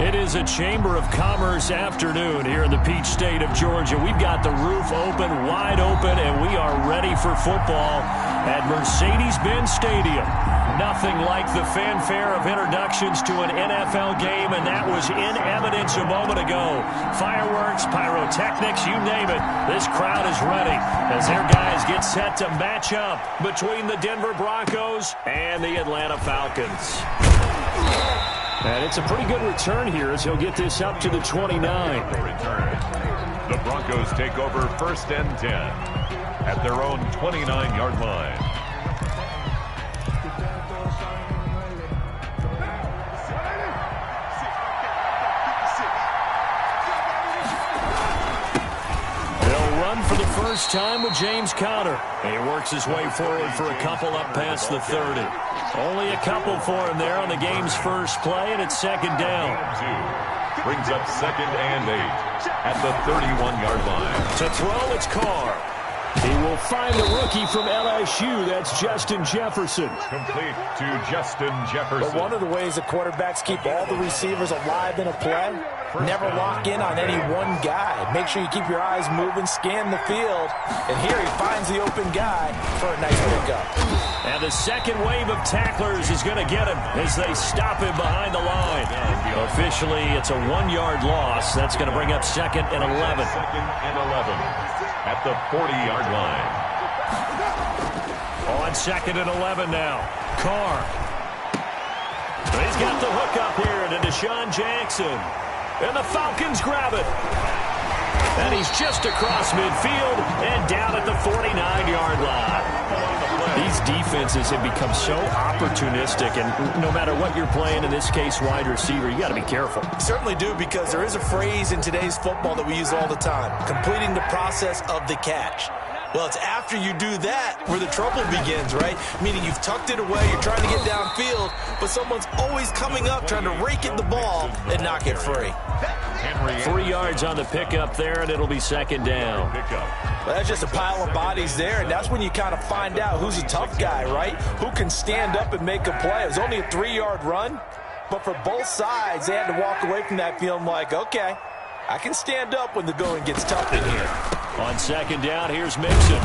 It is a Chamber of Commerce afternoon here in the Peach State of Georgia. We've got the roof open, wide open, and we are ready for football at Mercedes-Benz Stadium. Nothing like the fanfare of introductions to an NFL game, and that was in evidence a moment ago. Fireworks, pyrotechnics, you name it. This crowd is ready as their guys get set to match up between the Denver Broncos and the Atlanta Falcons. And it's a pretty good return here as he'll get this up to the 29. The Broncos take over 1st and 10 at their own 29-yard line. For the first time with James Conner. He works his way forward for a couple up past the 30. Only a couple for him there on the game's first play, and it's 2nd down. Brings up 2nd and 8 at the 31-yard line. To throw, it's Carr. He will find the rookie from LSU. That's Justin Jefferson. Complete to Justin Jefferson. But one of the ways that quarterbacks keep all the receivers alive in a play, never lock in on any one guy. Make sure you keep your eyes moving, scan the field. And here he finds the open guy for a nice pickup. And the second wave of tacklers is going to get him as they stop him behind the line. Officially, it's a 1-yard loss. That's going to bring up 2nd and 11. 2nd and 11 at the 40-yard line. On 2nd and 11 now. Carr. He's got the hook up here to Deshaun Jackson. And the Falcons grab it. And he's just across midfield and down at the 49-yard line. These defenses have become so opportunistic, and no matter what you're playing, in this case wide receiver, you got to be careful. You certainly do, because there is a phrase in today's football that we use all the time: completing the process of the catch. Well, it's after you do that where the trouble begins, right? Meaning you've tucked it away, you're trying to get downfield, but someone's always coming up trying to rake at the ball and knock it free. 3 yards on the pickup there, and it'll be 2nd down. Well, that's just a pile of bodies there, and that's when you kind of find out who's a tough guy, right? Who can stand up and make a play. It was only a 3-yard run, but for both sides, they had to walk away from that feeling like, okay, I can stand up when the going gets tough in here. On 2nd down, here's Mixon.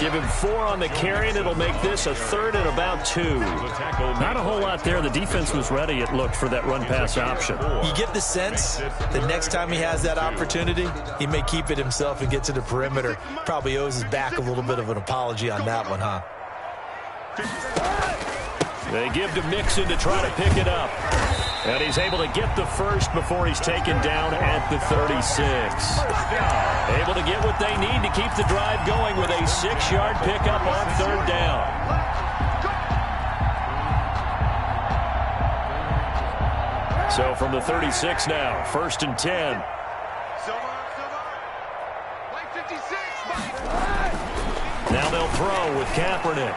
Give him 4 on the carry, and it'll make this a 3rd and about 2. Not a whole lot there. The defense was ready, it looked, for that run-pass option. You get the sense the next time he has that opportunity, he may keep it himself and get to the perimeter. Probably owes his back a little bit of an apology on that one, huh? They give to Mixon to try to pick it up. And he's able to get the first before he's taken down at the 36. Able to get what they need to keep the drive going with a 6-yard pickup on 3rd down. So from the 36 now, 1st and 10. Now they'll throw with Kaepernick.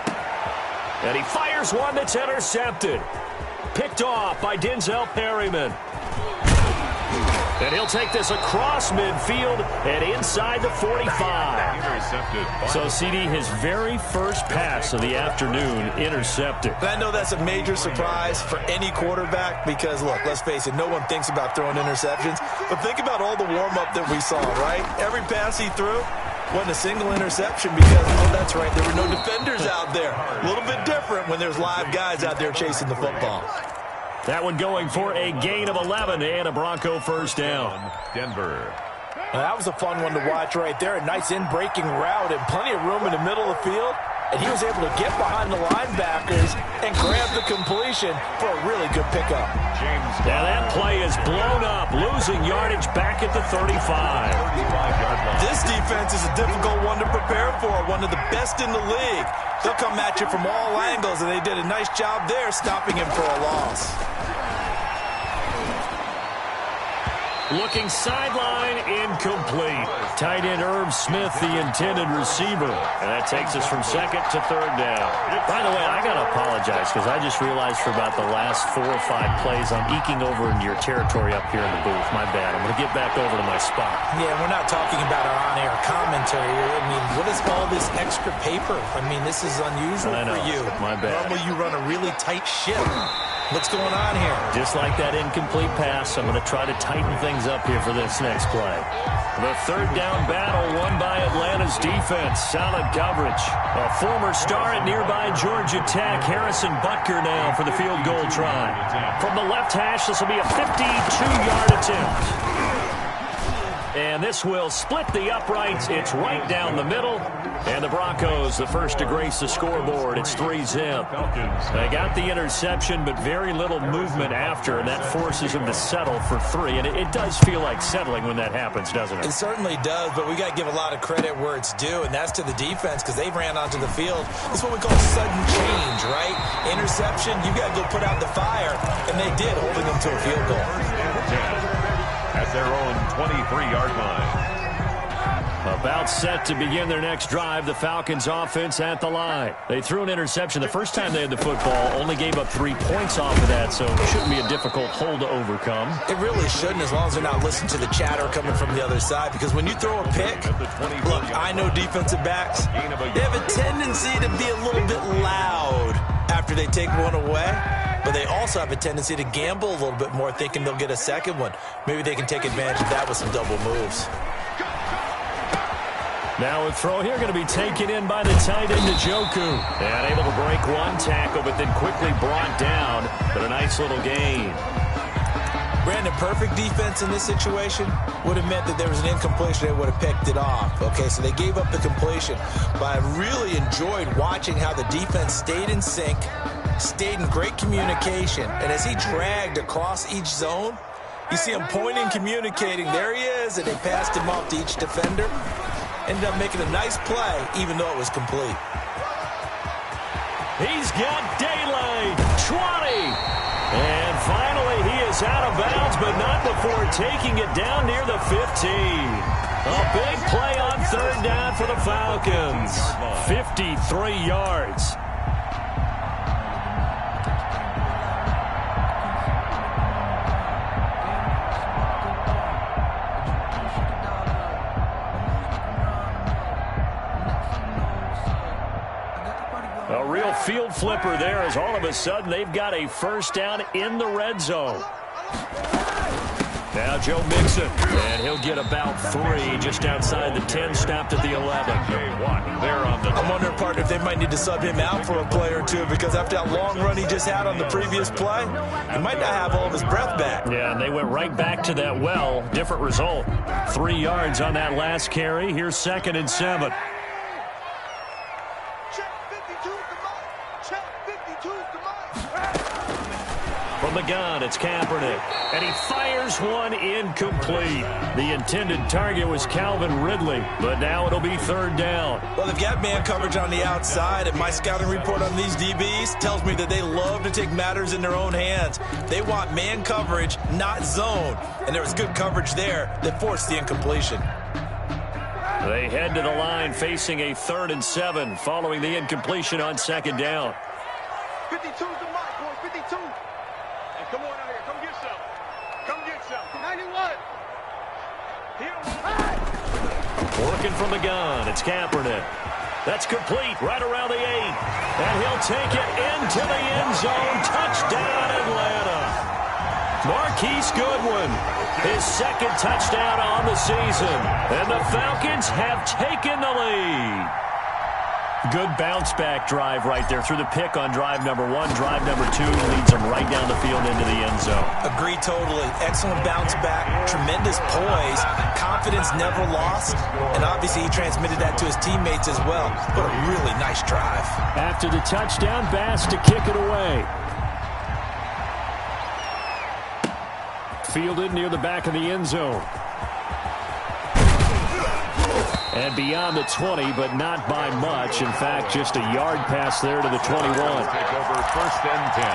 And he fires one that's intercepted. Picked off by Denzel Perryman. And he'll take this across midfield and inside the 45. So, CD, his very first pass of the afternoon intercepted. And I know that's a major surprise for any quarterback because, look, let's face it, no one thinks about throwing interceptions. But think about all the warm-up that we saw, right? Every pass he threw wasn't a single interception because, oh, that's right, there were no defenders out there. A little bit different when there's live guys out there chasing the football. That one going for a gain of 11 and a Bronco first down. Denver. Well, that was a fun one to watch right there. A nice in-breaking route and plenty of room in the middle of the field. And he was able to get behind the linebackers and grab the completion for a really good pickup. Now that play is blown up, losing yardage back at the 35. This defense is a difficult one to prepare for, one of the best in the league. They'll come at you from all angles, and they did a nice job there stopping him for a loss. Looking sideline, incomplete. Tight end Irv Smith, the intended receiver. And that takes us from 2nd to 3rd down. By the way, I got to apologize because I just realized for about the last 4 or 5 plays, I'm eking over into your territory up here in the booth. My bad. I'm going to get back over to my spot. Yeah, we're not talking about our on-air commentary. I mean, what is all this extra paper? I mean, this is unusual for you. My bad. Normally you run a really tight ship. What's going on here? Just like that incomplete pass, I'm going to try to tighten things up here for this next play. The third down battle won by Atlanta's defense. Solid coverage. A former star at nearby Georgia Tech, Harrison Butker now for the field goal try. From the left hash, this will be a 52-yard attempt. And this will split the uprights. It's right down the middle. And the Broncos, the first to grace the scoreboard. It's 3-zip. They got the interception, but very little movement after, and that forces them to settle for 3. And it does feel like settling when that happens, doesn't it? It certainly does, but we got to give a lot of credit where it's due, and that's to the defense because they ran onto the field. This is what we call sudden change, right? Interception, you got to go put out the fire, and they did, holding them to a field goal. At their own 23-yard line. About set to begin their next drive. The Falcons offense at the line. They threw an interception the first time they had the football, only gave up 3 points off of that, so it shouldn't be a difficult hole to overcome. It really shouldn't, as long as they're not listening to the chatter coming from the other side, because when you throw a pick, look, I know defensive backs, they have a tendency to be a little bit loud after they take one away. But they also have a tendency to gamble a little bit more, thinking they'll get a second one. Maybe they can take advantage of that with some double moves. Now a throw here going to be taken in by the tight end, Njoku. And able to break one tackle, but then quickly brought down. But a nice little gain. Brandon, perfect defense in this situation would have meant that there was an incompletion. They would have picked it off. Okay, so they gave up the completion. But I really enjoyed watching how the defense stayed in sync, stayed in great communication, and as he dragged across each zone, you see him pointing, communicating. There he is, and they passed him off to each defender. Ended up making a nice play, even though it was complete. He's got daylight. 20. And finally, he is out of bounds, but not before taking it down near the 15. A big play on third down for the Falcons. 53 yards. A real field flipper there, as all of a sudden they've got a first down in the red zone. Now Joe Mixon, and he'll get about 3 just outside the 10, stopped at the 11. I'm wondering, partner, if they might need to sub him out for a play or two, because after that long run he just had on the previous play, he might not have all of his breath back. Yeah, and they went right back to that well. Different result. 3 yards on that last carry. Here's 2nd and 7. From the gun, it's Kaepernick. And he fires one incomplete. The intended target was Calvin Ridley, but now it'll be third down. Well, they've got man coverage on the outside, and my scouting report on these DBs tells me that they love to take matters in their own hands. They want man coverage, not zone. And there was good coverage there that forced the incompletion. They head to the line facing a 3rd and 7 following the incompletion on 2nd down. 52's the mark, boys, 52. Hey, come on out here. Come get some. Come get some. 91. Working from the gun, it's Kaepernick. That's complete right around the 8. And he'll take it into the end zone. Touchdown, Atlanta. Marquise Goodwin, his 2nd touchdown on the season. And the Falcons have taken the lead. Good bounce-back drive right there through the pick on drive number 1. Drive number 2 leads them right down the field into the end zone. Agree totally. Excellent bounce-back, tremendous poise, confidence never lost, and obviously he transmitted that to his teammates as well. What a really nice drive. After the touchdown, Bass to kick it away. Fielded near the back of the end zone. And beyond the 20, but not by much. In fact, just a yard pass there to the 21. Take over 1st and 10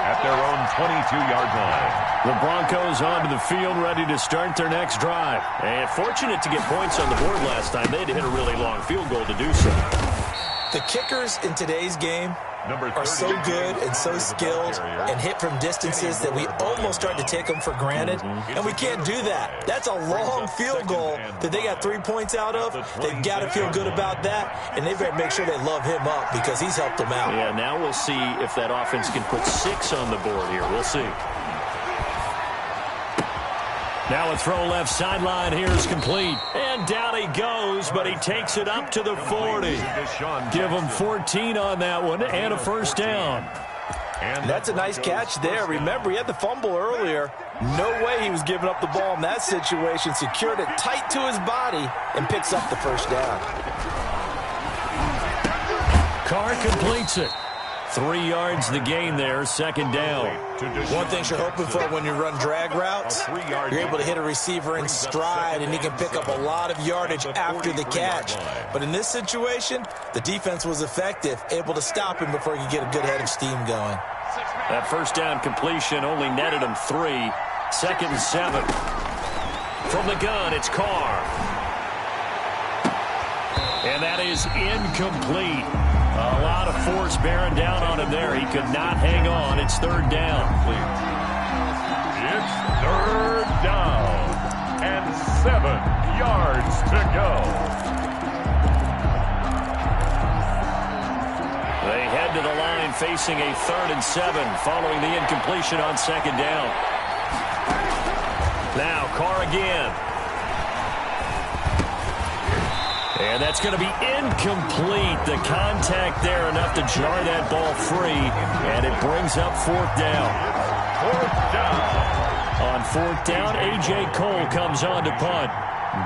at their own 22-yard line. The Broncos onto the field, ready to start their next drive. And fortunate to get points on the board last time. They had to hit a really long field goal to do so. The kickers in today's game are so good and so skilled and hit from distances that we almost start to take them for granted, and we can't do that. That's a long field goal that they got 3 points out of. They've got to feel good about that, and they better make sure they love him up because he's helped them out. Yeah, now we'll see if that offense can put 6 on the board here. We'll see. Now a throw left sideline here is complete. And down he goes, but he takes it up to the 40. Give him 14 on that one and a first down. And that's a nice catch there. Remember, he had the fumble earlier. No way he was giving up the ball in that situation. Secured it tight to his body and picks up the first down. Carr completes it. 3 yards the gain there, second down. One thing you're hoping for when you run drag routes, you're able to hit a receiver in stride, and he can pick up a lot of yardage after the catch. But in this situation, the defense was effective, able to stop him before he could get a good head of steam going. That first down completion only netted him 3. 2nd and 7. From the gun, it's Carr. And that is incomplete. A lot of force bearing down on him there. He could not hang on. It's 3rd down. It's 3rd down and 7 yards to go. They head to the line facing a 3rd and 7 following the incompletion on 2nd down. Now Carr again. And that's going to be incomplete. The contact there enough to jar that ball free. And it brings up 4th down. 4th down. On 4th down, A.J. Cole comes on to punt.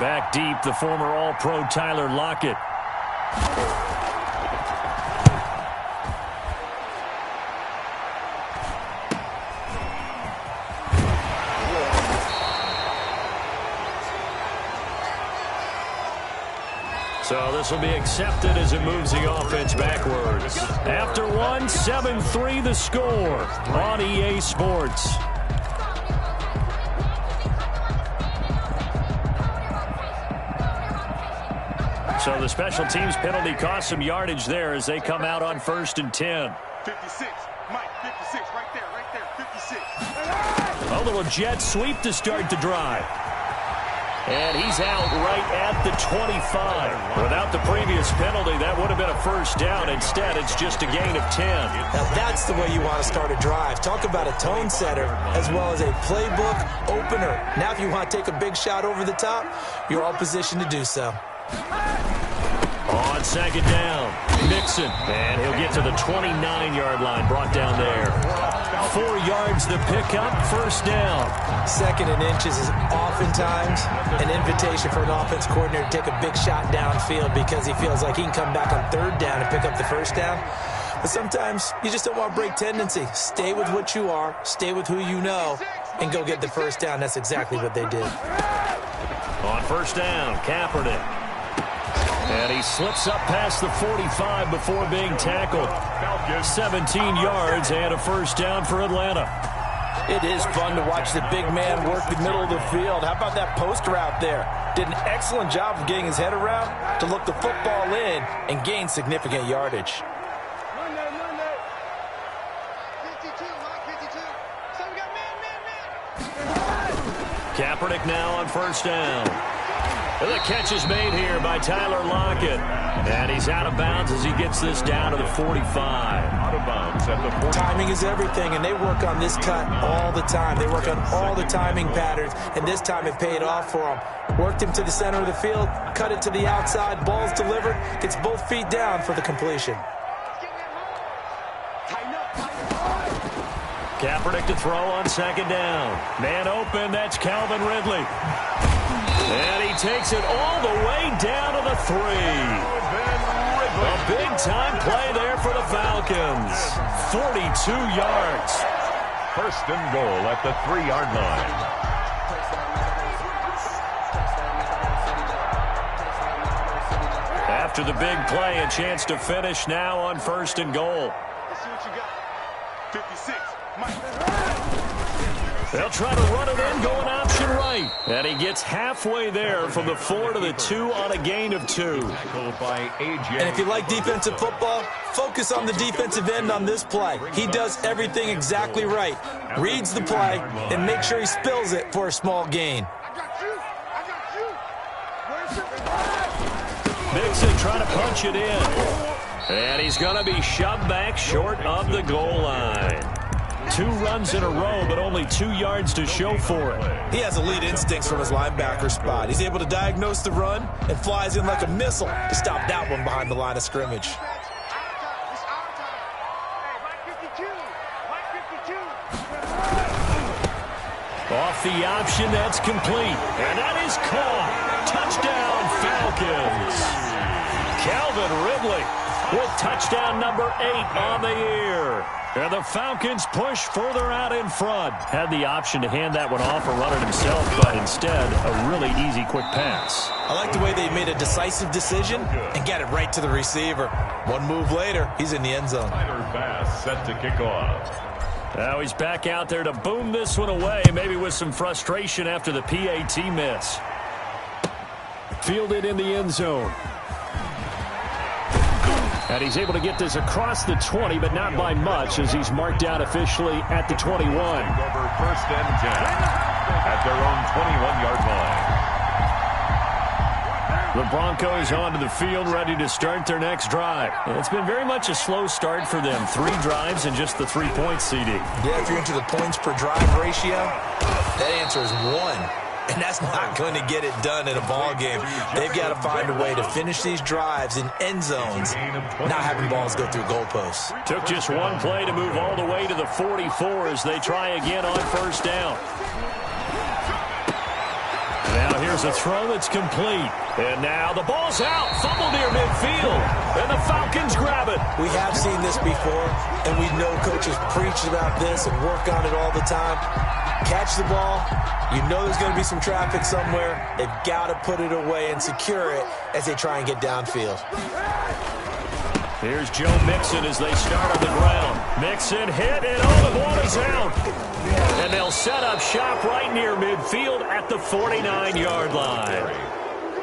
Back deep, the former All-Pro Tyler Lockett. So this will be accepted as it moves the offense backwards. After one, 7-3 the score on EA Sports. So the special teams penalty cost some yardage there as they come out on 1st and 10. 56, Mike, 56, right there, 56. A little jet sweep to start the drive. And he's out right at the 25. Without the previous penalty, that would have been a first down. Instead, it's just a gain of 10. Now, that's the way you want to start a drive. Talk about a tone setter as well as a playbook opener. Now, if you want to take a big shot over the top, you're all positioned to do so. On 2nd down, Mixon. And he'll get to the 29-yard line, brought down there. 4 yards the pickup, first down. 2nd and inches is oftentimes an invitation for an offense coordinator to take a big shot downfield because he feels like he can come back on 3rd down and pick up the first down. But sometimes you just don't want to break tendency. Stay with what you are, stay with who you know, and go get the first down. That's exactly what they did. On 1st down, Kaepernick. And he slips up past the 45 before being tackled. 17 yards and a first down for Atlanta. It is fun to watch the big man work the middle of the field. How about that post route there? Did an excellent job of getting his head around to look the football in and gain significant yardage. Monday. 52, Mike, 52. So we got man. Kaepernick now on 1st down. And the catch is made here by Tyler Lockett. And he's out of bounds as he gets this down to the 45. Out of bounds at the 40. Timing is everything, and they work on this cut all the time. They work on all the timing patterns, and this time it paid off for him. Worked him to the center of the field, cut it to the outside, ball's delivered, gets both feet down for the completion. Kaepernick to throw on 2nd down. Man open, that's Calvin Ridley. And he takes it all the way down to the 3. A big-time play there for the Falcons. 42 yards. 1st and goal at the 3-yard line. After the big play, a chance to finish now on 1st and goal. Let's see what you got. 56, They'll try to run it in, going option right. And he gets halfway there from the 4 to the 2 on a gain of 2. And if you like defensive football, focus on the defensive end on this play. He does everything exactly right. Reads the play and makes sure he spills it for a small gain. Mixon trying to punch it in. And he's going to be shoved back short of the goal line. 2 runs in a row, but only 2 yards to show for it. He has elite instincts from his linebacker spot. He's able to diagnose the run and flies in like a missile to stop that one behind the line of scrimmage. Off the option, that's complete. And that is caught. Touchdown, Falcons. Calvin Ridley with touchdown number 8 on the year. And the Falcons push further out in front. Had the option to hand that one off or run it himself, but instead, a really easy, quick pass. I like the way they made a decisive decision and got it right to the receiver. One move later, he's in the end zone. Pass set to kick off. Now he's back out there to boom this one away, maybe with some frustration after the PAT miss. Fielded in the end zone. And he's able to get this across the 20, but not by much, as he's marked out officially at the 21. Over first and 10 at their own 21-yard line. The Broncos onto the field, ready to start their next drive. And it's been very much a slow start for them. 3 drives and just the 3 points, CD. Yeah, if you're into the points per drive ratio, that answer is 1. And that's not going to get it done in a ball game. They've got to find a way to finish these drives in end zones, not having balls go through goalposts. Took just 1 play to move all the way to the 44 as they try again on first down. Now here's a throw that's complete. And now the ball's out. Fumble near midfield. And the Falcons grab it. We have seen this before, and we know coaches preach about this and work on it all the time. Catch the ball. You know there's going to be some traffic somewhere. They've got to put it away and secure it as they try and get downfield. Here's Joe Mixon as they start on the ground. Mixon hit, and the ball is out. And they'll set up shop right near midfield at the 49-yard line.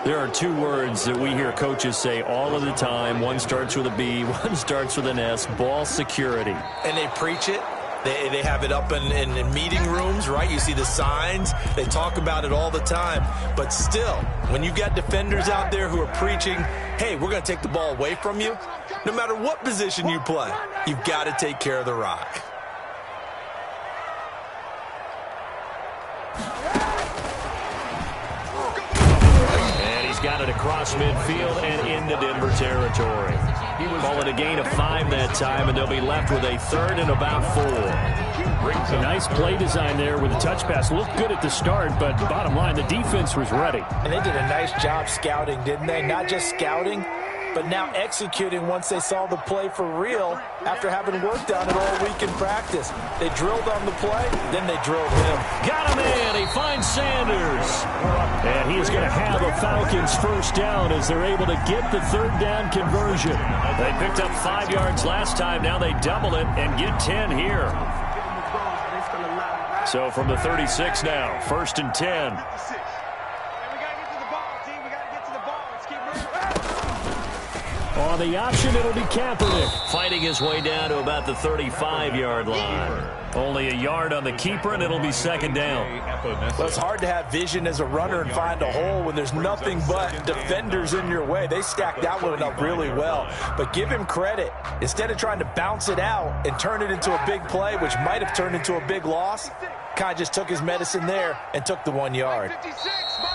There are 2 words that we hear coaches say all of the time. One starts with a B, one starts with an S, ball security. And they preach it. They have it up in meeting rooms, right? You see the signs. They talk about it all the time. But still, when you got defenders out there who are preaching, hey, we're going to take the ball away from you, no matter what position you play, you've got to take care of the rock. And he's got it across midfield and into Denver territory. Call it a gain of 5 that time, and they'll be left with a 3rd and about 4. A nice play design there with the touch pass. Looked good at the start, but bottom line, the defense was ready. And they did a nice job scouting, didn't they? Not just scouting, but now executing once they saw the play for real after having worked on it all week in practice. They drilled on the play, then they drilled him. Got him in. He finds Sanders. And he is going to have a Falcons first down as they're able to get the 3rd down conversion. They picked up 5 yards last time. Now they double it and get 10 here. So from the 36 now, 1st and 10. On the option, it'll be Kaepernick, fighting his way down to about the 35-yard line. Only a yard on the keeper, and it'll be 2nd down. Well, it's hard to have vision as a runner and find a hole when there's nothing but defenders in your way. They stacked that one up really well. But give him credit. Instead of trying to bounce it out and turn it into a big play, which might have turned into a big loss, kind of just took his medicine there and took the 1 yard.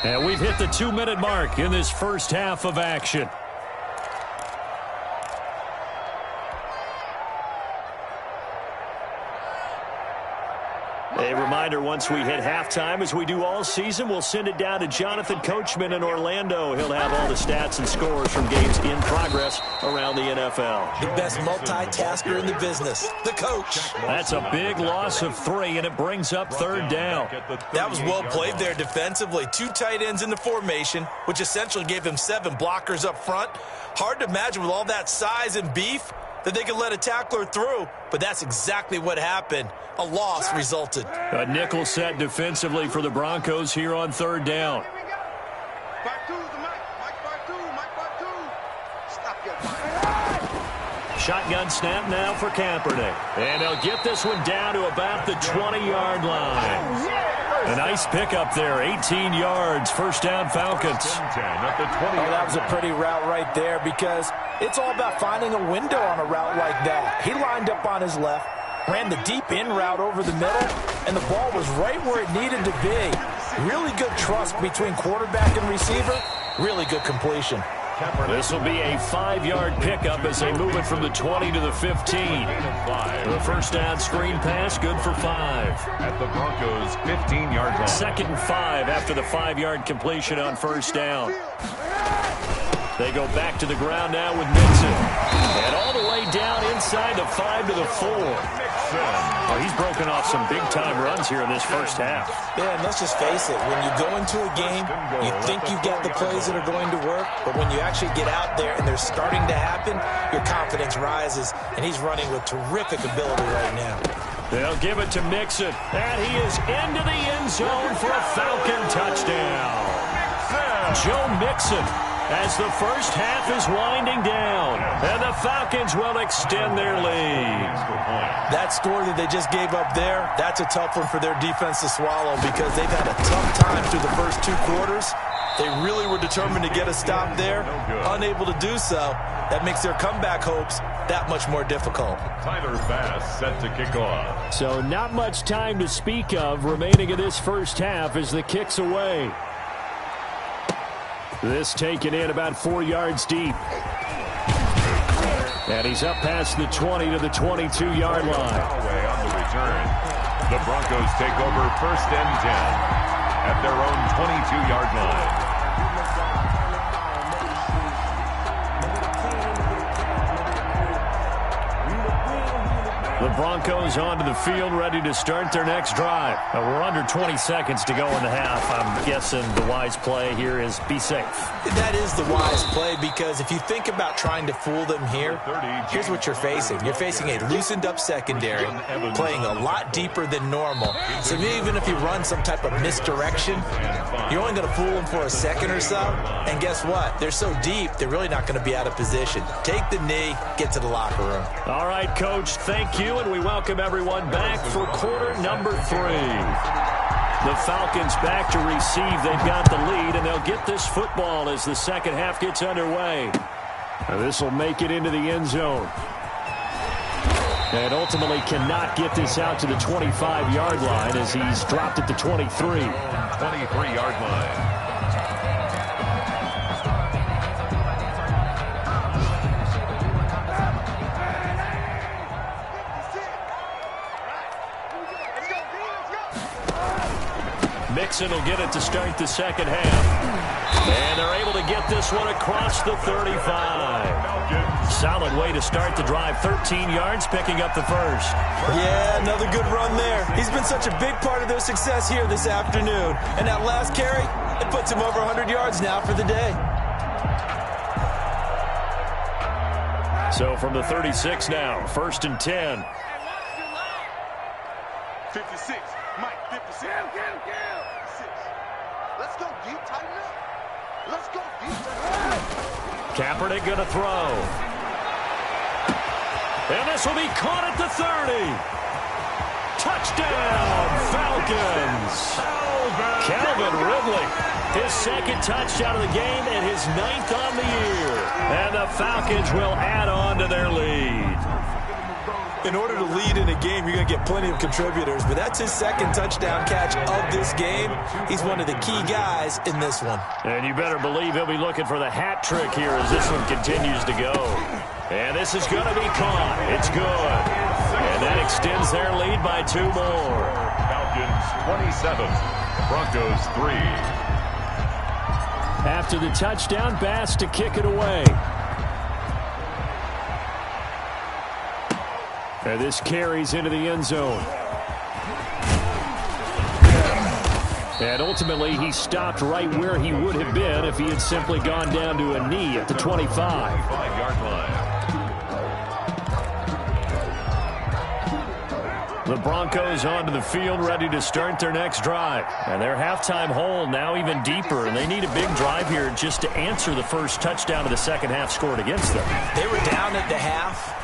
And we've hit the 2-minute mark in this first half of action. A reminder, once we hit halftime, as we do all season, we'll send it down to Jonathan Coachman in Orlando. He'll have all the stats and scores from games in progress around the NFL. The best multitasker in the business, the coach. That's a big loss of 3, and it brings up 3rd down. That was well played there defensively. 2 tight ends in the formation, which essentially gave him 7 blockers up front. Hard to imagine with all that size and beef, that they could let a tackler through, but that's exactly what happened. A loss resulted. A nickel set defensively for the Broncos here on third down. Shotgun snap now for Kaepernick. And they'll get this one down to about the 20-yard line. A nice pickup there, 18 yards, first down Falcons. That was a pretty route right there because it's all about finding a window on a route like that. He lined up on his left, ran the deep in route over the middle, and the ball was right where it needed to be. Really good trust between quarterback and receiver. Really good completion. This will be a 5-yard pickup as they move it from the 20 to the 15. The first down screen pass, good for 5. At the Broncos' 15-yard line. 2nd and 5 after the 5-yard completion on first down. They go back to the ground now with Mixon. And all the way down inside the 5 to the 4. Oh, he's broken off some big-time runs here in this first half. Yeah, and let's just face it. When you go into a game, you think you've got the plays that are going to work, but when you actually get out there and they're starting to happen, your confidence rises, and he's running with terrific ability right now. They'll give it to Mixon, and he is into the end zone for a Falcon touchdown. Joe Mixon, as the first half is winding down, and the Falcons will extend their lead. That score that they just gave up there, that's a tough one for their defense to swallow because they've had a tough time through the first 2 quarters. They really were determined to get a stop there, unable to do so. That makes their comeback hopes that much more difficult. Tyler Bass set to kick off. So not much time to speak of remaining in this first half as the kick's away. This taken in about 4 yards deep. And he's up past the 20 to the 22-yard line. On the return. The Broncos take over 1st and 10 at their own 22-yard line. The Broncos onto the field, ready to start their next drive. We're under 20 seconds to go in the half. I'm guessing the wise play here is be safe. That is the wise play because if you think about trying to fool them here, here's what you're facing. You're facing a loosened up secondary, playing a lot deeper than normal. So even if you run some type of misdirection, you're only going to fool them for a second or so. And guess what? They're so deep, they're really not going to be out of position. Take the knee, get to the locker room. All right, Coach, thank you. And we welcome everyone back for quarter number 3. The Falcons back to receive. They've got the lead, and they'll get this football as the second half gets underway. This will make it into the end zone. And ultimately cannot get this out to the 25-yard line as he's dropped at the 23. 23-yard line. Mixon will get it to start the second half. And they're able to get this one across the 35. Solid way to start the drive. 13 yards, picking up the first. Yeah, another good run there. He's been such a big part of their success here this afternoon. And that last carry, it puts him over 100 yards now for the day. So from the 36 now, 1st and 10. 56. Mike, 56. Let's go deep, tighten up. Let's go deep, tighten up. Kaepernick going to throw. And this will be caught at the 30. Touchdown, Falcons. Calvin Ridley, his 2nd touchdown of the game and his 9th on the year. And the Falcons will add on to their lead. In order to lead in a game, you're going to get plenty of contributors, but that's his 2nd touchdown catch of this game. He's one of the key guys in this one. And you better believe he'll be looking for the hat trick here as this one continues to go. And this is going to be caught. It's good. And that extends their lead by 2 more. Falcons 27, Broncos 3. After the touchdown, Bass to kick it away. And this carries into the end zone. And ultimately, he stopped right where he would have been if he had simply gone down to a knee at the 25. 5-yard line. The Broncos onto the field ready to start their next drive. And their halftime hole now even deeper, and they need a big drive here just to answer the first touchdown of the second half scored against them. They were down at the half.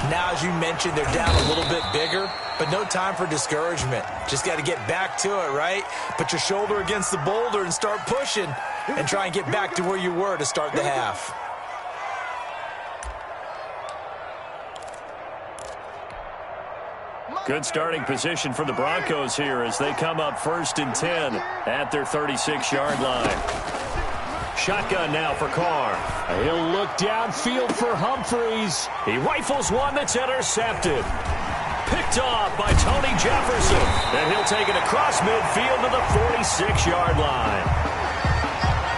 Now, as you mentioned, they're down a little bit bigger, but no time for discouragement. Just got to get back to it, right? Put your shoulder against the boulder and start pushing and try and get back to where you were to start the half. Good starting position for the Broncos here as they come up 1st and 10 at their 36-yard line. Shotgun now for Carr. He'll look downfield for Humphreys. He rifles one that's intercepted. Picked off by Tony Jefferson. And he'll take it across midfield to the 46-yard line.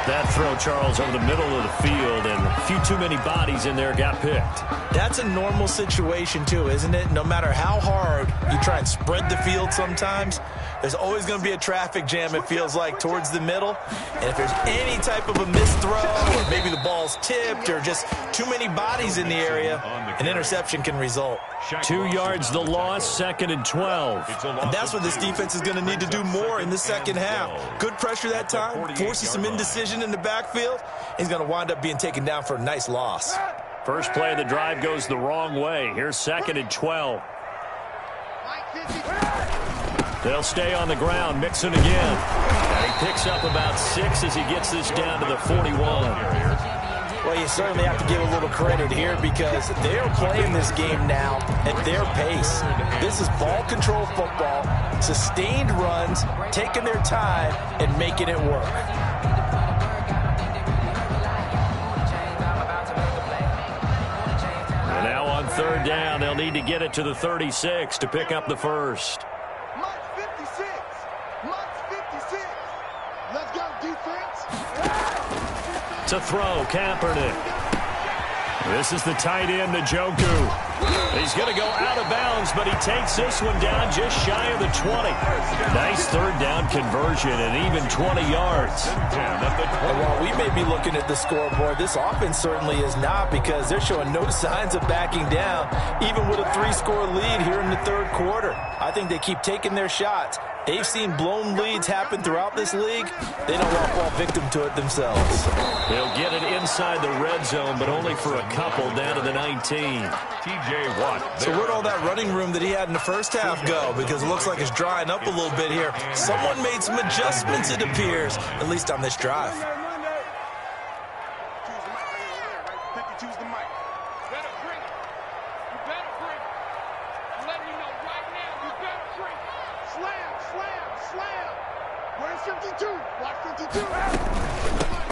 That throw, Charles, over the middle of the field, and a few too many bodies in there got picked. That's a normal situation, too, isn't it? No matter how hard you try and spread the field sometimes, there's always going to be a traffic jam, it feels like, towards the middle. And if there's any type of a missed throw, or maybe the ball's tipped, or just too many bodies in the area, an interception can result. 2 yards the loss, 2nd and 12. And that's what this defense is going to need to do more in the second half. Good pressure that time, forces some indecision in the backfield. He's going to wind up being taken down for a nice loss. First play of the drive goes the wrong way. Here's 2nd and 12. They'll stay on the ground, Mixon again. And he picks up about 6 as he gets this down to the 41. Well, you certainly have to give a little credit here because they're playing this game now at their pace. This is ball control football, sustained runs, taking their time, and making it work. And now on 3rd down, they'll need to get it to the 36 to pick up the first. To throw, Kaepernick. This is the tight end, Njoku. He's going to go out of bounds, but he takes this one down just shy of the 20. Nice 3rd down conversion and even 20 yards. And while we may be looking at the scoreboard, this offense certainly is not because they're showing no signs of backing down, even with a 3-score lead here in the 3rd quarter. I think they keep taking their shots. They've seen blown leads happen throughout this league. They don't want to fall victim to it themselves. They'll get it inside the red zone, but only for a couple down to the 19. TJ Watt. So where'd all that running room that he had in the first half go? Because it looks like it's drying up a little bit here. Someone made some adjustments, it appears, at least on this drive.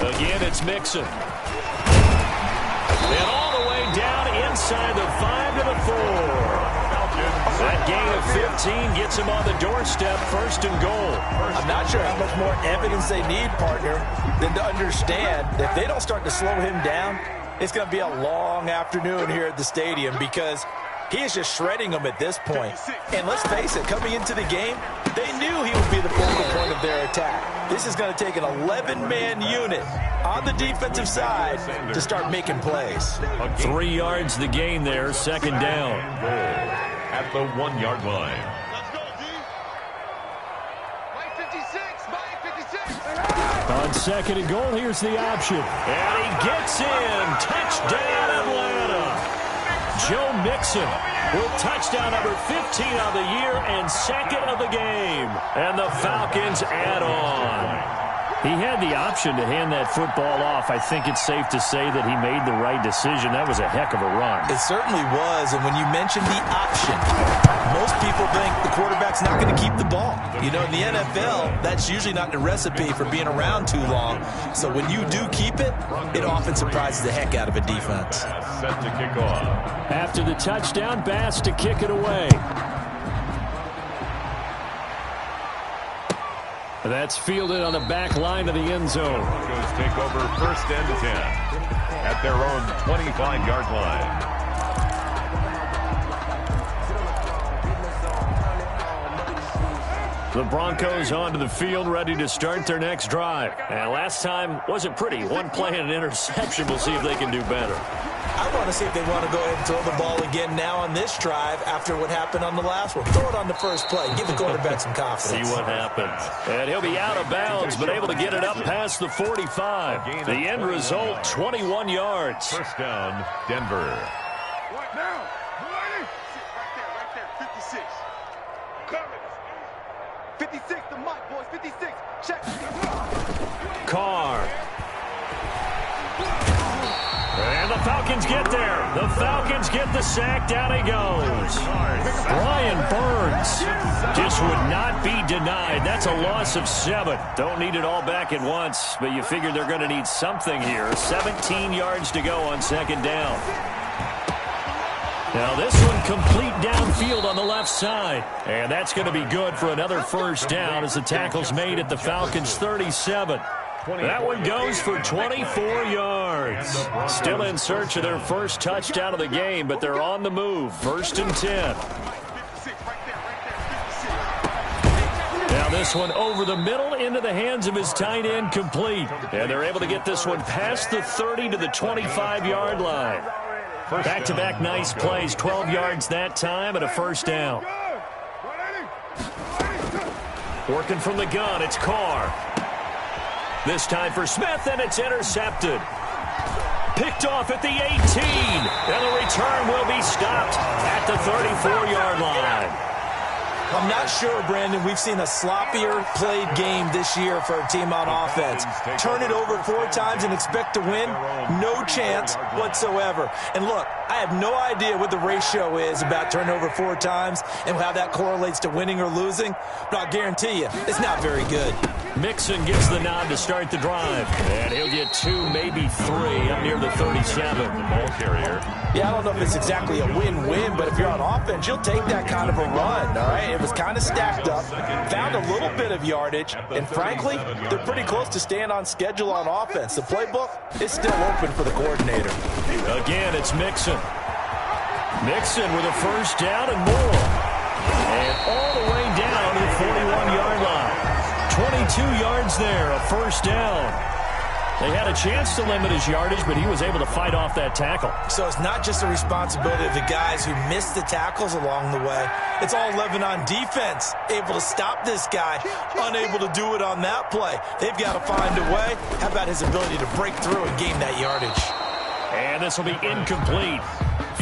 Again, it's Mixon. And all the way down inside the 5 to the 4. That gain of 15 gets him on the doorstep, 1st and goal. I'm not sure how much more evidence they need, partner, than to understand that if they don't start to slow him down, it's going to be a long afternoon here at the stadium because he is just shredding them at this point. And let's face it, coming into the game, they knew he would be the focal point of their attack. This is going to take an 11-man unit on the defensive side to start making plays. 3 yards the gain there, 2nd down. At the 1-yard line. Let's go, D. Mike 56, Mike 56. On 2nd and goal, here's the option. And he gets in. Touchdown, Atlanta. Joe Mixon with touchdown number 15 on the year and 2nd of the game. And the Falcons add on. He had the option to hand that football off. I think it's safe to say that he made the right decision. That was a heck of a run. It certainly was, and when you mention the option, most people think the quarterback's not going to keep the ball. You know, in the NFL, that's usually not the recipe for being around too long. So when you do keep it, it often surprises the heck out of a defense. Set to kick off. After the touchdown, Bass to kick it away. That's fielded on the back line of the end zone. Broncos take over 1st and 10 at their own 25-yard line. The Broncos onto the field, ready to start their next drive. And last time wasn't pretty. One play and an interception. We'll see if they can do better. I want to see if they want to go ahead and throw the ball again now on this drive after what happened on the last one. Throw it on the first play. Give the quarterback some confidence. See what happens. And he'll be out of bounds, but able to get it up past the 45. The end result, 21 yards. First down, Denver. What now? Right there. 56. Coming. 56, the mic, boys. 56. Check. Carr. And the Falcons get there. The Falcons get the sack. Down he goes. Brian Burns just would not be denied. That's a loss of 7. Don't need it all back at once, but you figure they're going to need something here. 17 yards to go on second down. Now this one complete downfield on the left side. And that's going to be good for another first down as the tackle's made at the Falcons' 37. That one goes for 24 yards. Still in search of their first touchdown of the game, but they're on the move. First and 10. Now this one over the middle into the hands of his tight end, complete. And they're able to get this one past the 30 to the 25-yard line. Back-to-back nice plays, 12 yards that time and a first down. Working from the gun, it's Carr. This time for Smith, and it's intercepted. Picked off at the 18, and the return will be stopped at the 34-yard line. I'm not sure, Brandon, we've seen a sloppier played game this year for a team on offense. Turn it over 4 times and expect to win? No chance whatsoever. And look, I have no idea what the ratio is about turnover 4 times and how that correlates to winning or losing, but I'll guarantee you, it's not very good. Mixon gets the nod to start the drive, and he'll get 2, maybe 3 up near the 37. The ball carrier. Yeah, I don't know if it's exactly a win-win, but if you're on offense, you'll take that kind of a run, all right? It was kind of stacked up, found a little bit of yardage, and frankly, they're pretty close to staying on schedule on offense. The playbook is still open for the coordinator. Again, it's Mixon. Mixon with a first down and more. And all the way down to the 41-yard line. 22 yards there, a first down. They had a chance to limit his yardage, but he was able to fight off that tackle. So it's not just the responsibility of the guys who missed the tackles along the way. It's all 11 on defense, able to stop this guy, unable to do it on that play. They've got to find a way. How about his ability to break through and gain that yardage? And this will be incomplete.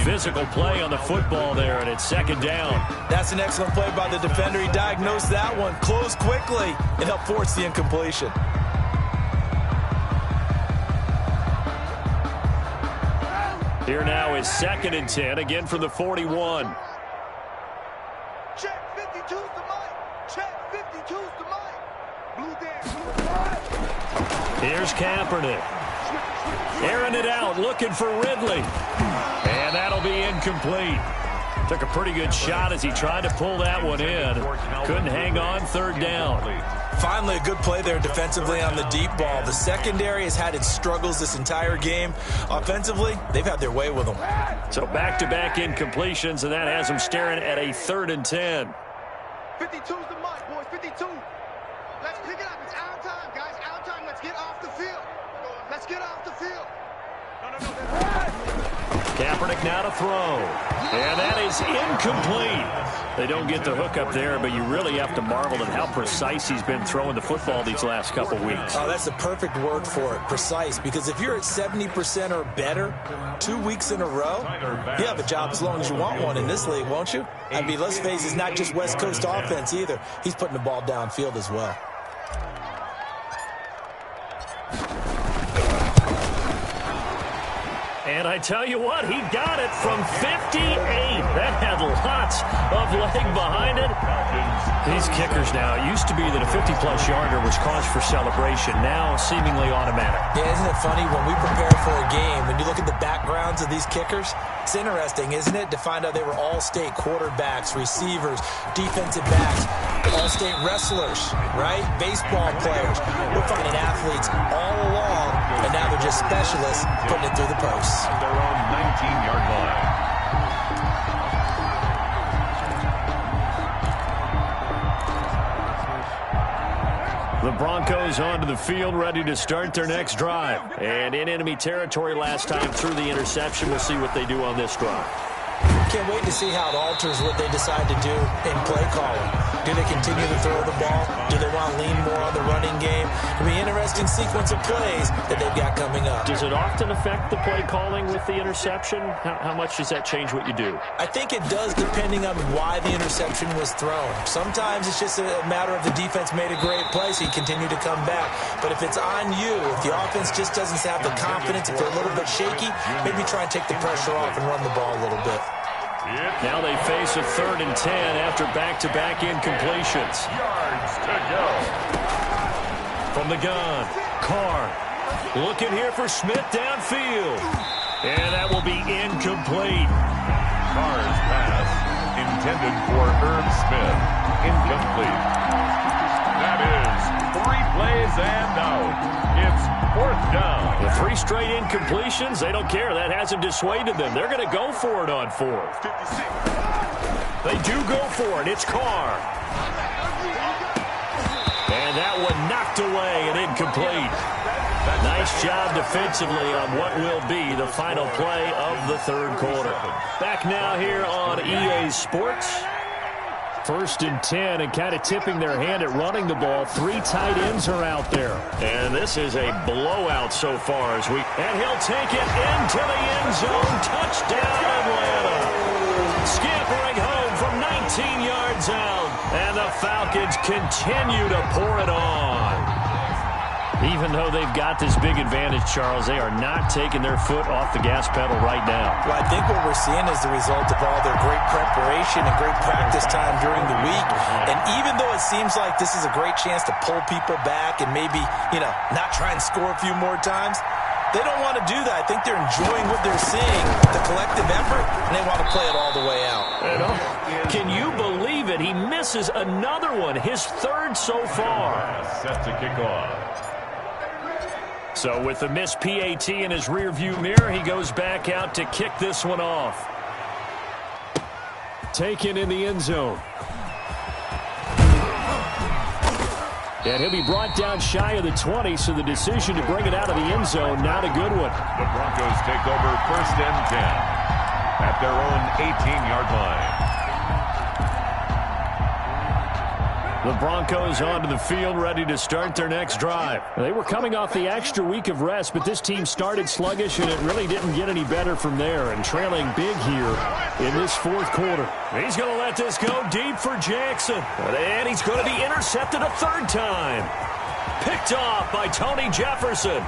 Physical play on the football there, and it's second down. That's an excellent play by the defender. He diagnosed that one, closed quickly, and helped force the incompletion. Here now is second and 10, again from the 41. Check 52's the mic. Check 52's the mic. Blue dance. Here's Kaepernick. Airing it out, looking for Ridley. And that'll be incomplete. Took a pretty good shot as he tried to pull that one in. Couldn't hang on, third down. Finally, a good play there defensively on the deep ball. The secondary has had its struggles this entire game. Offensively, they've had their way with them. So back-to-back incompletions, and that has them staring at a 3rd and 10. 52's the mic, boys. 52. Let's pick it up. It's out of time, guys. Out of time. Let's get off the field. Let's get off the field. Kaepernick now to throw. And that is incomplete. They don't get the hook up there, but you really have to marvel at how precise he's been throwing the football these last couple weeks. Oh, that's the perfect word for it, precise, because if you're at 70% or better 2 weeks in a row, you have a job as long as you want one in this league, won't you? I mean, let's face it, it's not just West Coast offense either. He's putting the ball downfield as well. And I tell you what, he got it from 58. That had lots of leg behind it. These kickers now, it used to be that a 50-plus yarder was cause for celebration. Now seemingly automatic. Yeah, isn't it funny when we prepare for a game, when you look at the backgrounds of these kickers, it's interesting, isn't it, to find out they were all-state quarterbacks, receivers, defensive backs, all-state wrestlers, right? Baseball players. We're finding athletes all along, and now they're just specialists putting it through the posts. At their own 19-yard line. The Broncos onto the field, ready to start their next drive. And in enemy territory last time through the interception. We'll see what they do on this drive. Can't wait to see how it alters what they decide to do in play calling. Do they continue to throw the ball? Do they want to lean more on the running game? It'll be an interesting sequence of plays that they've got coming up. Does it often affect the play calling with the interception? How much does that change what you do? I think it does, depending on why the interception was thrown. Sometimes it's just a matter of the defense made a great play, so you continue to come back. But if it's on you, if the offense just doesn't have the confidence, if they're a little bit shaky, maybe try and take the pressure off and run the ball a little bit. Now they face a 3rd and 10 after back-to-back incompletions. Yards to go. From the gun, Carr looking here for Smith downfield. And that will be incomplete. Carr's pass intended for Irv Smith. Incomplete. That is 3 plays and out. It's 4th down. The 3 straight incompletions, they don't care. That hasn't dissuaded them. They're going to go for it on 4th. They do go for it. It's Carr. And that one knocked away and incomplete. Nice job defensively on what will be the final play of the 3rd quarter. Back now here on EA Sports. 1st and 10, and kind of tipping their hand at running the ball. 3 tight ends are out there. And this is a blowout so far. And he'll take it into the end zone. Touchdown, Atlanta. Scampering home from 19 yards out. And the Falcons continue to pour it on. Even though they've got this big advantage, Charles, they are not taking their foot off the gas pedal right now. Well, I think what we're seeing is the result of all their great preparation and great practice time during the week. And even though it seems like this is a great chance to pull people back and maybe, not try and score a few more times, they don't want to do that. I think they're enjoying what they're seeing, the collective effort, and they want to play it all the way out. Can you believe it? He misses another one, his 3rd so far. Set to kick off. So with the missed PAT in his rearview mirror, he goes back out to kick this one off. Taken in the end zone. And he'll be brought down shy of the 20, so the decision to bring it out of the end zone, not a good one. The Broncos take over 1st and 10 at their own 18-yard line. The Broncos onto the field, ready to start their next drive. They were coming off the extra week of rest, but this team started sluggish, and it really didn't get any better from there, and trailing big here in this 4th quarter. He's going to let this go deep for Jackson, and he's going to be intercepted a 3rd time. Picked off by Tony Jefferson.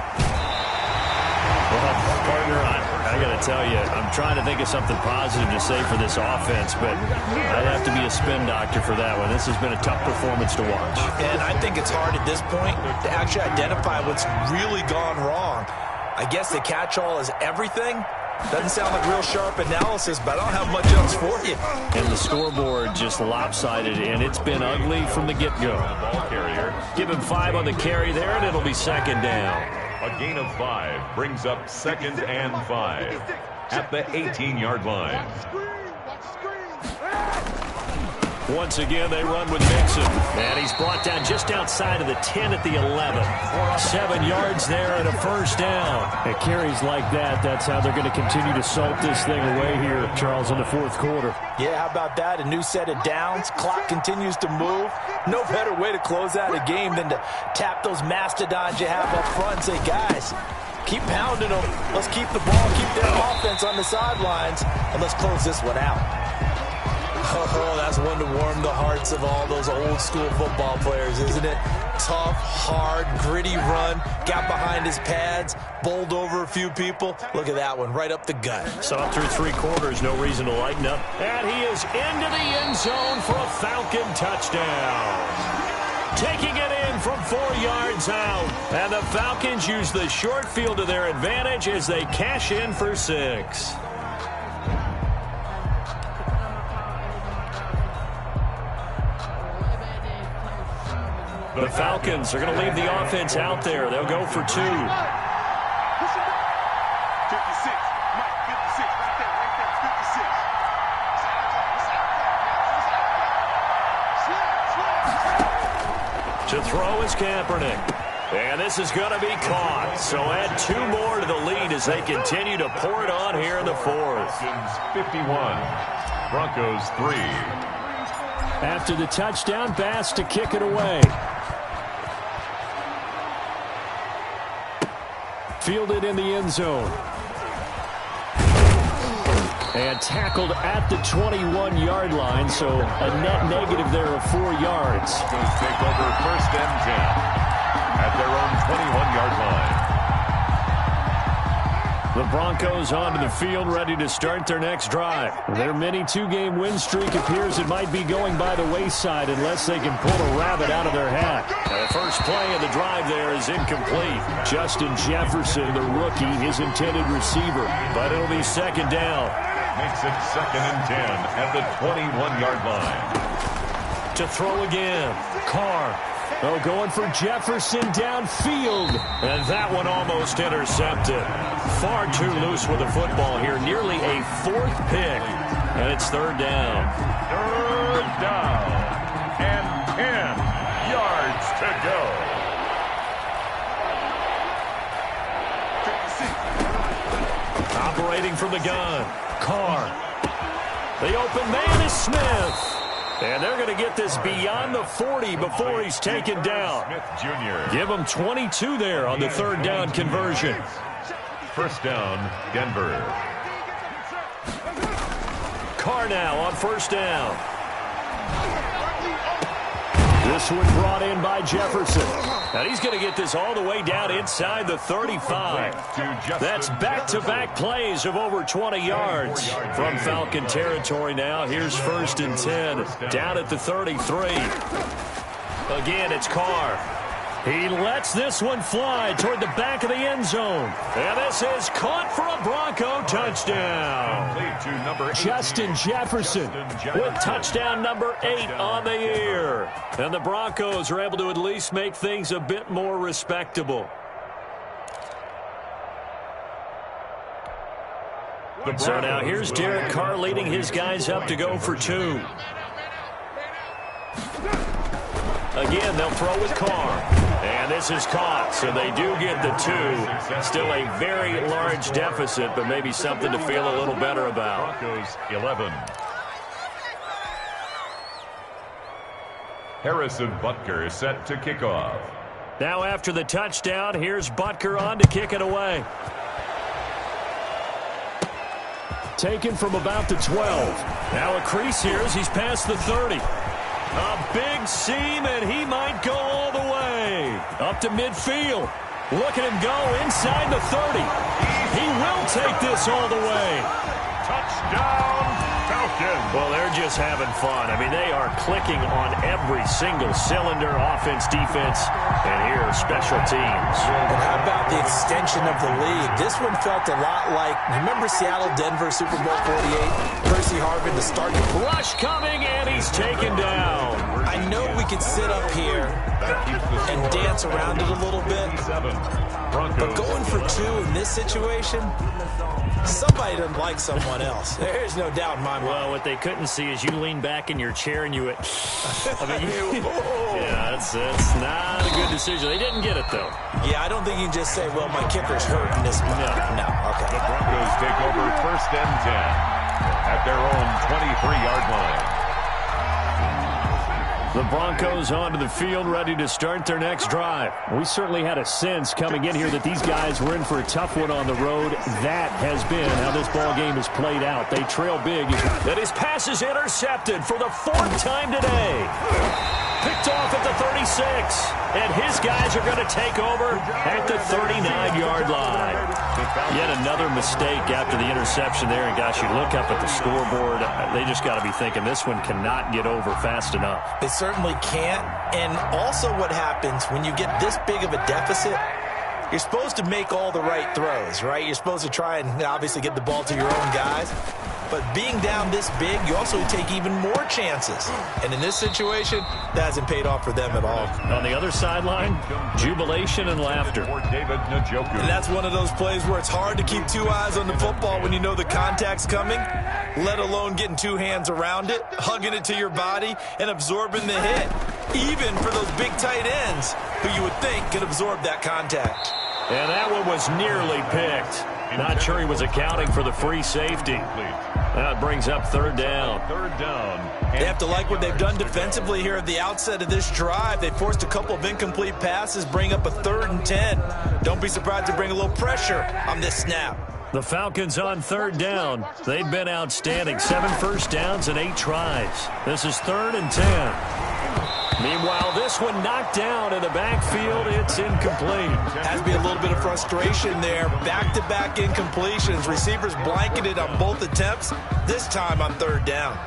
Well, partner, I got to tell you, I'm trying to think of something positive to say for this offense, but I'd have to be a spin doctor for that one. This has been a tough performance to watch. And I think it's hard at this point to actually identify what's really gone wrong. I guess the catch-all is everything. Doesn't sound like real sharp analysis, but I don't have much else for you. And the scoreboard just lopsided, and it's been ugly from the get-go. Ball carrier. Give him 5 on the carry there, and it'll be 2nd down. A gain of 5 brings up 2nd and 5 at the 18-yard line. Once again, they run with Mixon. And he's brought down just outside of the 10 at the 11. 7 yards there and a 1st down. It carries like that. That's how they're going to continue to salt this thing away here, Charles, in the 4th quarter. Yeah, how about that? A new set of downs. Clock continues to move. No better way to close out a game than to tap those mastodons you have up front and say, guys, keep pounding them. Let's keep the ball, keep their offense on the sidelines, and let's close this one out. Oh, that's one to warm the hearts of all those old school football players, isn't it? Tough, hard, gritty run, got behind his pads, bowled over a few people. Look at that one, right up the gut. Saw through 3 quarters, no reason to lighten up. And he is into the end zone for a Falcon touchdown. Taking it in from 4 yards out. And the Falcons use the short field to their advantage as they cash in for 6. The Falcons are going to leave the offense out there. They'll go for 2. 56. Mike, 56. Right there. 56. To throw is Kaepernick. And this is going to be caught. So add 2 more to the lead as they continue to pour it on here in the fourth. 51. Broncos 3. After the touchdown, Bass to kick it away. Fielded in the end zone. And tackled at the 21-yard line, so a net negative there of 4 yards. Broncos take over first and 10. At their own 21-yard line. The Broncos onto the field, ready to start their next drive. Their mini 2-game win streak appears it might be going by the wayside unless they can pull a rabbit out of their hat. Now, the first play of the drive there is incomplete. Justin Jefferson, the rookie, his intended receiver. But it'll be second down. Makes it second and 10 at the 21-yard line. To throw again. Carr. Oh, going for Jefferson downfield. And that one almost intercepted. Far too loose with the football here. Nearly a 4th pick. And it's third down. Third down. And 10 yards to go. Operating from the gun. Carr. The open man is Smith. And they're going to get this beyond the 40 before he's taken down. Smith Jr. Give him 22 there on the third down conversion. First down, Denver. Carr now on first down. This one brought in by Jefferson. And he's going to get this all the way down inside the 35. That's back-to-back plays of over 20 yards. From Falcon territory now, here's first and 10. Down at the 33. Again, it's Carr. He lets this one fly toward the back of the end zone. And this is caught for a Bronco touchdown. Justin Jefferson with touchdown number 8 on the year. And the Broncos are able to at least make things a bit more respectable. So now here's Derek Carr leading his guys up to go for 2. Again, they'll throw with Carr. And this is caught, so they do get the 2. Still a very large deficit, but maybe something to feel a little better about. Broncos 11. Harrison Butker is set to kick off. Now after the touchdown, here's Butker on to kick it away. Taken from about the 12. Now a crease here as he's past the 30. A big seam, and he might go all the way. Up to midfield. Look at him go inside the 30. He will take this all the way. Touchdown, Falcons. Well, they're just having fun. I mean, they are clicking on every single cylinder, offense, defense, and here are special teams. And how about the extension of the league? This one felt a lot like, remember Seattle-Denver Super Bowl 48? Percy Harvin to start. Rush coming, and he's taken down. I know we could sit up here and dance around it a little bit, but going for 2 in this situation, somebody doesn't like someone else. There's no doubt in my mind. Well, what they couldn't see is you lean back in your chair and you went, yeah, that's not a good decision. They didn't get it, though. Yeah, I don't think you can just say, well, my kicker's hurt in this spot. No, okay. The Broncos take over first and 10 at their own 23-yard line. The Broncos onto the field, ready to start their next drive. We certainly had a sense coming in here that these guys were in for a tough one on the road. That has been how this ball game has played out. They trail big. That his pass is intercepted for the 4th time today. Picked off at the 36. And his guys are going to take over at the 39-yard line. Yet another mistake after the interception there. And, gosh, you look up at the scoreboard. They just got to be thinking this one cannot get over fast enough. They certainly can't. And also what happens when you get this big of a deficit, you're supposed to make all the right throws, right? You're supposed to try and obviously get the ball to your own guys. But being down this big, you also take even more chances. And in this situation, that hasn't paid off for them at all. On the other sideline, jubilation and laughter. And that's one of those plays where it's hard to keep 2 eyes on the football when you know the contact's coming, let alone getting 2 hands around it, hugging it to your body, and absorbing the hit. even for those big tight ends who you would think could absorb that contact. And that one was nearly picked. Not sure he was accounting for the free safety. That brings up third down. They have to like what they've done defensively here at the outset of this drive. They forced a couple of incomplete passes, bring up a 3rd and 10. Don't be surprised to bring a little pressure on this snap. The Falcons on third down. They've been outstanding. 7 first downs and 8 tries. This is 3rd and 10. Meanwhile, this one knocked down in the backfield. It's incomplete. Has to be a little bit of frustration there. Back-to-back incompletions. Receivers blanketed on both attempts, this time on 3rd down.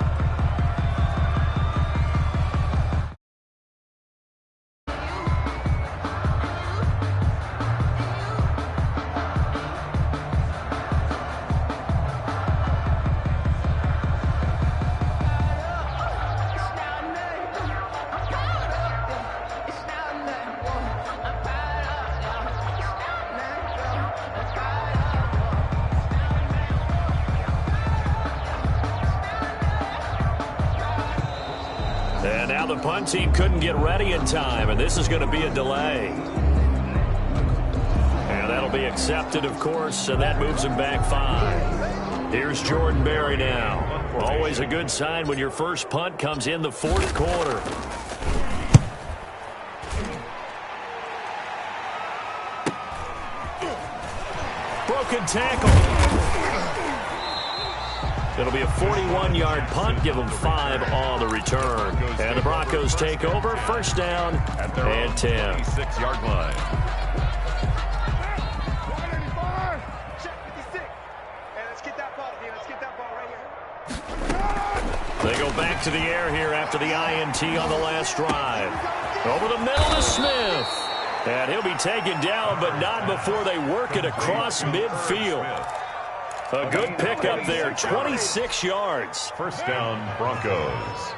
And now the punt team couldn't get ready in time, and this is going to be a delay. And that'll be accepted, of course, and that moves him back 5. Here's Jordan Berry now. Always a good sign when your first punt comes in the 4th quarter. Broken tackle. It'll be a 41-yard punt. Give them 5 on the return. And the Broncos take over. First down and 10. 6-yard line. They go back to the air here after the INT on the last drive. Over the middle to Smith. And he'll be taken down, but not before they work it across midfield. A good pickup there, 26 yards. First down, Broncos.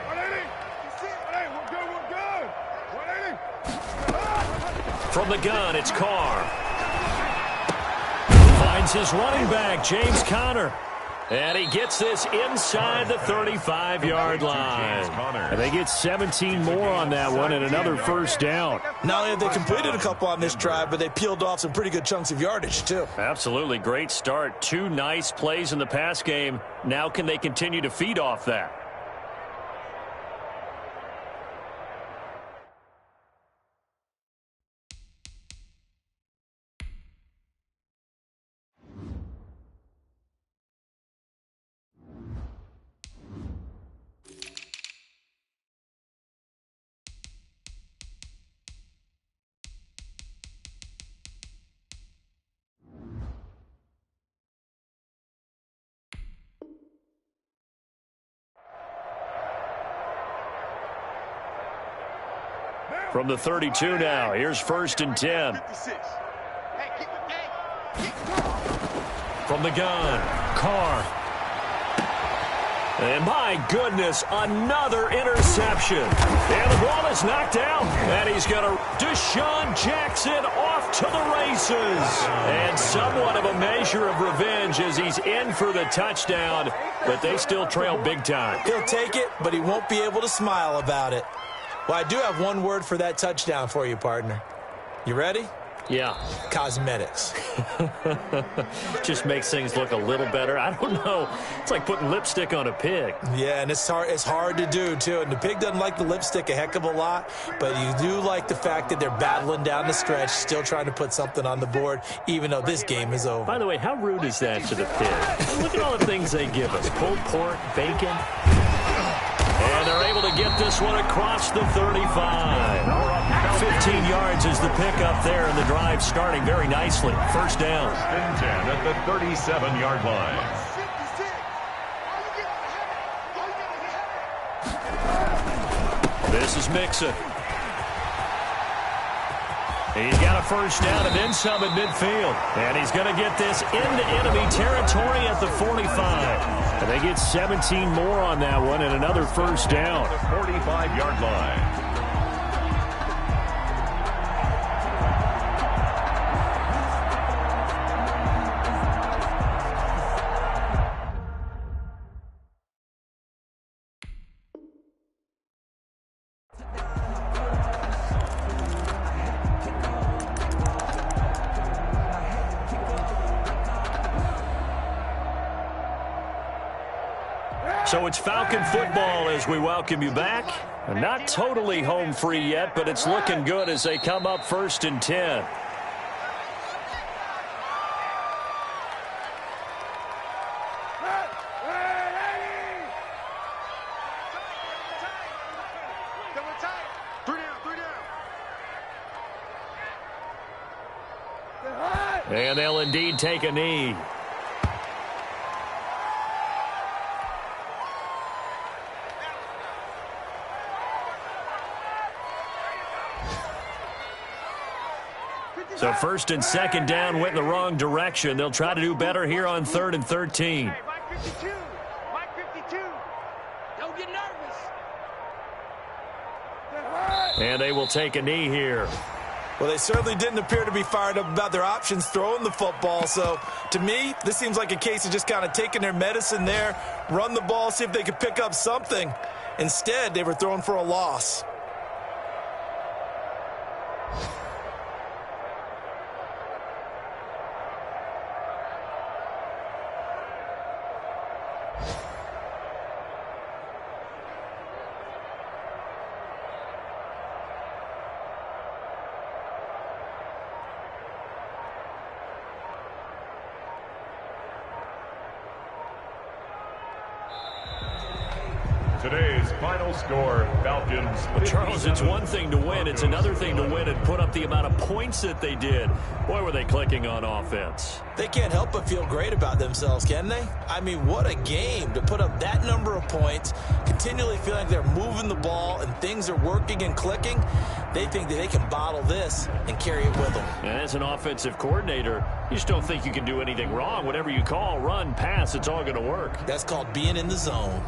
From the gun, it's Carr. Finds his running back, James Conner. And he gets this inside the 35-yard line. And they get 17 more on that one and another first down. Not only have they completed a couple on this drive, but they peeled off some pretty good chunks of yardage, too. Absolutely. Great start. 2 nice plays in the pass game. Now can they continue to feed off that? From the 32 now, here's 1st and 10. From the gun, Carr. And my goodness, another interception. And the ball is knocked out. And he's going to Deshaun Jackson off to the races. And somewhat of a measure of revenge as he's in for the touchdown. But they still trail big time. He'll take it, but he won't be able to smile about it. Well, I do have one word for that touchdown for you, partner. You ready? Yeah. Cosmetics. Just makes things look a little better. I don't know. It's like putting lipstick on a pig. Yeah, and it's hard to do, too. And the pig doesn't like the lipstick a heck of a lot, but you do like the fact that they're battling down the stretch, still trying to put something on the board, even though this game is over. By the way, how rude is that to the pig? Look at all the things they give us. Pulled pork, bacon. And they're able to get this one across the 35. 15 yards is the pickup there, and the drive starting very nicely. First down. 10 at the 37-yard line. This is Mixon. He's got a first down and then some at midfield. And he's going to get this into enemy territory at the 45. And they get 17 more on that one and another first down. The 45-yard line. So it's Falcon football as we welcome you back. Not totally home free yet, but it's looking good as they come up 1st and 10. And they'll indeed take a knee. So 1st and 2nd down went in the wrong direction. They'll try to do better here on 3rd and 13. Mike 52. Mike 52. Don't get nervous. And they will take a knee here. Well, they certainly didn't appear to be fired up about their options throwing the football. So, to me, this seems like a case of just kind of taking their medicine there, run the ball, see if they could pick up something. Instead, they were throwing for a loss. Today's final score, Falcons. Well, Charles, it's one thing to win. It's another thing to win and put up the amount of points that they did. Boy, were they clicking on offense. They can't help but feel great about themselves, can they? I mean, what a game to put up that number of points, continually feeling like they're moving the ball and things are working and clicking. They think that they can bottle this and carry it with them. And as an offensive coordinator, you just don't think you can do anything wrong. Whatever you call, run, pass, it's all going to work. That's called being in the zone.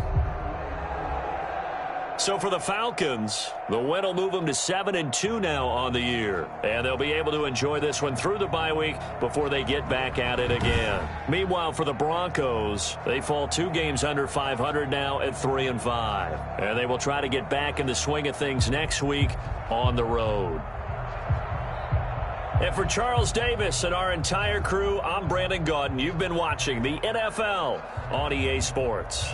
So for the Falcons, the win will move them to 7-2 now on the year. And they'll be able to enjoy this one through the bye week before they get back at it again. Meanwhile, for the Broncos, they fall 2 games under 500 now at 3-5. And they will try to get back in the swing of things next week on the road. And for Charles Davis and our entire crew, I'm Brandon Gaudin. You've been watching the NFL on EA Sports.